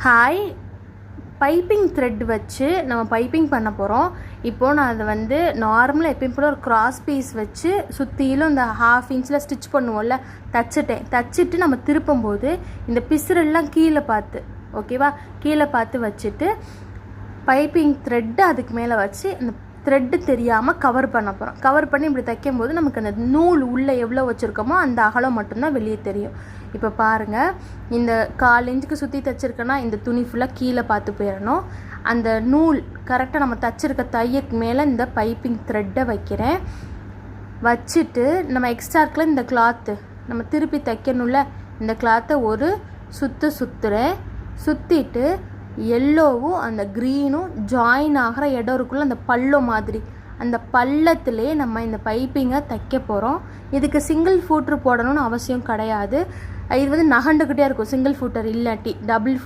Hi, piping thread வச்சு நம்ம piping பண்ண போகிறோம். இப்போது நான் அதை வந்து நார்மலாக எப்பயும் போல் ஒரு கிராஸ் பீஸ் வச்சு சுற்றிலும் இந்த 1/2 இன்ச்சில் ஸ்டிச் பண்ணுவோம்ல, தச்சுட்டு நம்ம திருப்பும்போது இந்த பிசுரெல்லாம் கீழே பார்த்து, ஓகேவா, கீழே பார்த்து வச்சுட்டு பைப்பிங் த்ரெட்டு அதுக்கு மேலே வச்சு அந்த த்ரெட்டு தெரியாமல் கவர் பண்ண போகிறோம். கவர் பண்ணி இப்படி தைக்கும்போது நமக்கு அந்த நூல் உள்ளே எவ்வளோ வச்சுருக்கோமோ அந்த அகலம் மட்டும்தான் வெளியே தெரியும். இப்போ பாருங்கள், இந்த 1/4 இன்ச்சுக்கு சுற்றி தைச்சிருக்கேன்னா இந்த துணி ஃபுல்லாக கீழே பார்த்து போயிடணும். அந்த நூல் கரெக்டாக நம்ம தைச்சிருக்க தையக்கு மேலே இந்த பைப்பிங் த்ரெட்டை வைக்கிறேன். வச்சுட்டு நம்ம எக்ஸ்ட்ரா இருக்கிற இந்த கிளாத்து நம்ம திருப்பி தைக்கணும்ல, இந்த கிளாத்தை ஒரு சுற்றுறேன். சுற்றிட்டு எல்லோவும் அந்த க்ரீனும் ஜாயின் ஆகிற இடம் இருக்குள்ள அந்த பள்ளம் மாதிரி, அந்த பள்ளத்துலேயே நம்ம இந்த பைப்பிங்கை தைக்க போகிறோம். இதுக்கு சிங்கிள் ஃபூட்ரு போடணும்னு அவசியம் கிடையாது. இது வந்து நகண்டுக்கிட்டே இருக்கும் சிங்கிள் ஃபூட்டர் இல்லாட்டி டபுள் ஃபூட்